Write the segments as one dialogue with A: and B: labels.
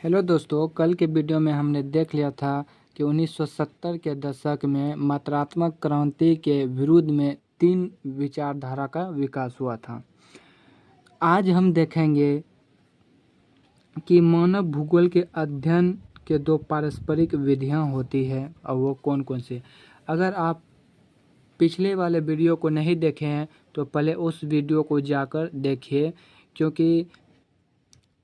A: Hello दोस्तों, कल के वीडियो में हमने देख लिया था कि 1970 के दशक में मात्रात्मक क्रांति के विरुद्ध में तीन विचारधारा का विकास हुआ था। आज हम देखेंगे कि मानव भूगोल के अध्ययन के दो पारस्परिक विधियां होती है और वो कौन कौन सी। अगर आप पिछले वाले वीडियो को नहीं देखे हैं तो पहले उस वीडियो को जाकर देखिए, क्योंकि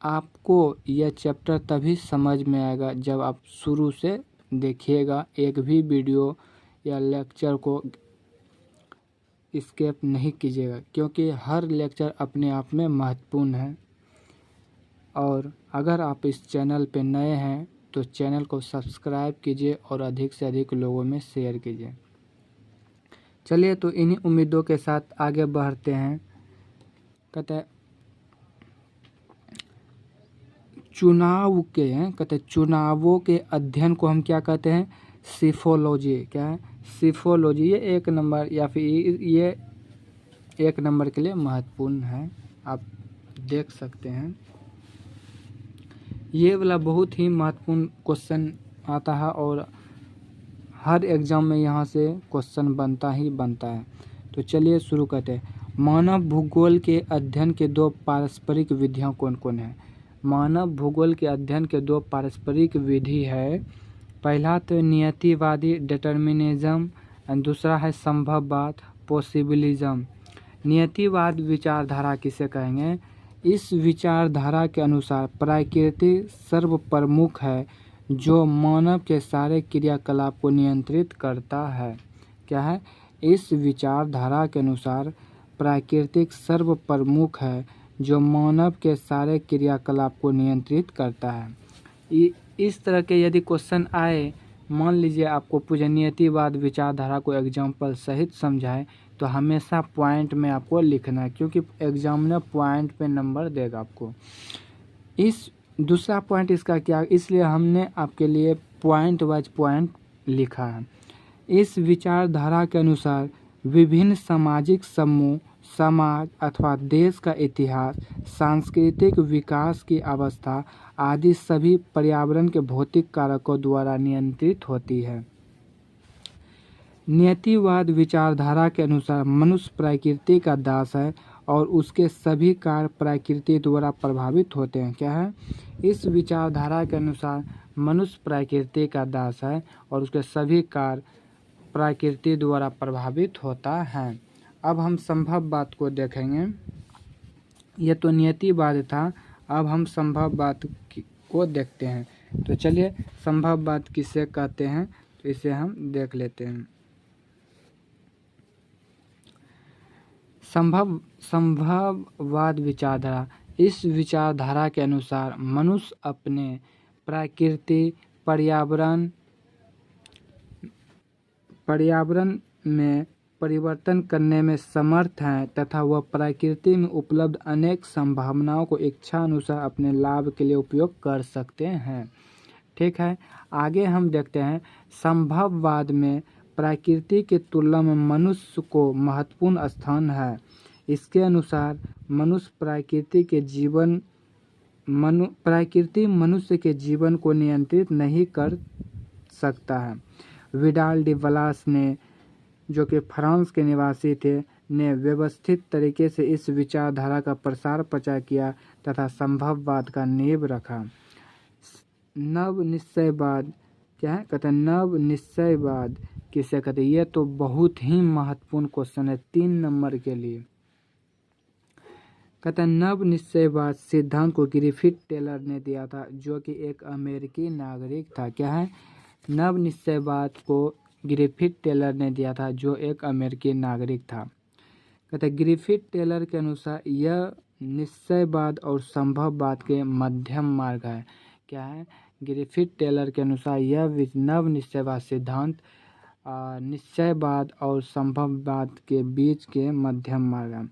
A: आपको यह चैप्टर तभी समझ में आएगा जब आप शुरू से देखिएगा। एक भी वीडियो या लेक्चर को स्किप नहीं कीजिएगा, क्योंकि हर लेक्चर अपने आप में महत्वपूर्ण है। और अगर आप इस चैनल पर नए हैं तो चैनल को सब्सक्राइब कीजिए और अधिक से अधिक लोगों में शेयर कीजिए। चलिए तो इन्हीं उम्मीदों के साथ आगे बढ़ते हैं। कहते हैं चुनावों के अध्ययन को हम क्या कहते हैं? सिफोलॉजी। क्या है? सिफोलॉजी। ये एक नंबर या फिर ये एक नंबर के लिए महत्वपूर्ण है, आप देख सकते हैं। ये वाला बहुत ही महत्वपूर्ण क्वेश्चन आता है और हर एग्जाम में यहाँ से क्वेश्चन बनता ही बनता है। तो चलिए शुरू करते हैं। मानव भूगोल के अध्ययन के दो पारस्परिक विधियाँ कौन कौन है? मानव भूगोल के अध्ययन के दो पारस्परिक विधि है। पहला तो नियतिवादी डिटर्मिनिज्म और दूसरा है संभववाद पॉसिबिलिज्म। नियतिवाद विचारधारा किसे कहेंगे? इस विचारधारा के अनुसार प्रकृति सर्वप्रमुख है जो मानव के सारे क्रियाकलाप को नियंत्रित करता है। क्या है? इस विचारधारा के अनुसार प्रकृति सर्वप्रमुख है जो मानव के सारे क्रियाकलाप को नियंत्रित करता है। इस तरह के यदि क्वेश्चन आए, मान लीजिए आपको पूछे नियतिवाद विचारधारा को एग्जाम्पल सहित समझाए, तो हमेशा पॉइंट में आपको लिखना है, क्योंकि एग्जामिनर पॉइंट पे नंबर देगा आपको। इस दूसरा पॉइंट इसका क्या, इसलिए हमने आपके लिए पॉइंट वाइज पॉइंट लिखा है। इस विचारधारा के अनुसार विभिन्न सामाजिक समूह, समाज अथवा देश का इतिहास, सांस्कृतिक विकास की अवस्था आदि सभी पर्यावरण के भौतिक कारकों द्वारा नियंत्रित होती है। नियतिवाद विचारधारा के अनुसार मनुष्य प्रकृति का दास है और उसके सभी कार्य प्रकृति द्वारा प्रभावित होते हैं। क्या है? इस विचारधारा के अनुसार मनुष्य प्रकृति का दास है और उसके सभी कार्य प्रकृति द्वारा प्रभावित होता है। अब हम संभववाद को देखेंगे। यह तो नियतिवाद था, अब हम संभववाद को देखते हैं। तो चलिए संभववाद किसे कहते हैं तो इसे हम देख लेते हैं। संभववाद विचारधारा। इस विचारधारा के अनुसार मनुष्य अपने प्रकृति पर्यावरण में परिवर्तन करने में समर्थ हैं तथा वह प्रकृति में उपलब्ध अनेक संभावनाओं को इच्छा अनुसार अपने लाभ के लिए उपयोग कर सकते हैं। ठीक है, आगे हम देखते हैं। संभववाद में प्रकृति की तुलना में मनुष्य को महत्वपूर्ण स्थान है। इसके अनुसार प्रकृति मनुष्य के जीवन को नियंत्रित नहीं कर सकता है। विडाल डी वलास ने, जो कि फ्रांस के निवासी थे, ने व्यवस्थित तरीके से इस विचारधारा का प्रसार प्रचार किया तथा संभववाद का नींव रखा। नव निश्चयवाद। क्या है? कहते हैं नव निश्चयवाद किसे कहते हैं? ये तो बहुत ही महत्वपूर्ण क्वेश्चन है 3 नंबर के लिए। कहते हैं नव निश्चयवाद सिद्धांत को ग्रिफिथ टेलर ने दिया था, जो कि एक अमेरिकी नागरिक था। क्या है? नव निश्चयवाद को ग्रिफिथ टेलर ने दिया था, जो एक अमेरिकी नागरिक था। कहते हैं ग्रिफिथ टेलर के अनुसार यह निश्चयवाद और संभववाद के मध्यम मार्ग है। क्या है? ग्रिफिथ टेलर के अनुसार यह नव निश्चयवाद सिद्धांत निश्चयवाद और संभववाद के बीच के मध्यम मार्ग है।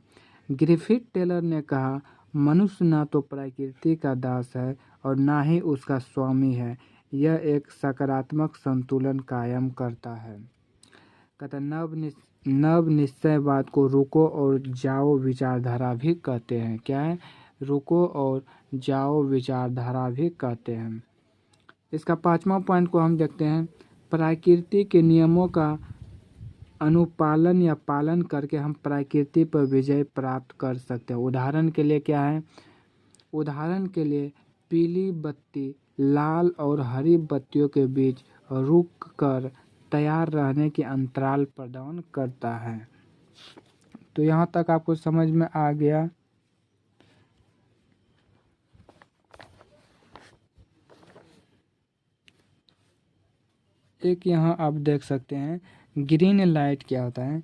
A: ग्रिफिथ टेलर ने कहा, मनुष्य न तो प्रकृति का दास है और न ही उसका स्वामी है, यह एक सकारात्मक संतुलन कायम करता है। कहता नव निश्चयवाद को रुको और जाओ विचारधारा भी कहते हैं। क्या है? रुको और जाओ विचारधारा भी कहते हैं। इसका 5वां पॉइंट को हम देखते हैं, प्रकृति के नियमों का अनुपालन या पालन करके हम प्रकृति पर विजय प्राप्त कर सकते हैं। उदाहरण के लिए क्या है, उदाहरण के लिए पीली बत्ती लाल और हरी बत्तियों के बीच रुक कर तैयार रहने की अंतराल प्रदान करता है। तो यहाँ तक आपको समझ में आ गया। एक यहाँ आप देख सकते हैं ग्रीन लाइट क्या होता है।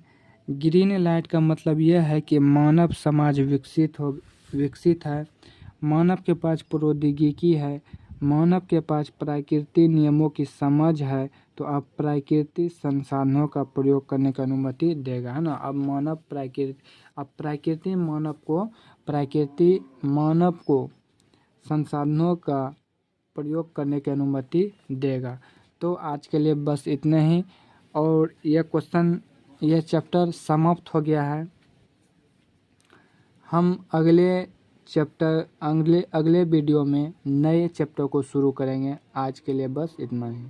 A: ग्रीन लाइट का मतलब यह है कि मानव समाज विकसित है, मानव के पास प्रौद्योगिकी है, मानव के पास प्राकृतिक नियमों की समझ है, तो अब प्राकृतिक संसाधनों का प्रयोग करने की अनुमति देगा, है ना। अब प्राकृतिक मानव को संसाधनों का प्रयोग करने की अनुमति देगा। तो आज के लिए बस इतने ही, और यह चैप्टर समाप्त हो गया है। हम अगले वीडियो में नए चैप्टर को शुरू करेंगे। आज के लिए बस इतना ही।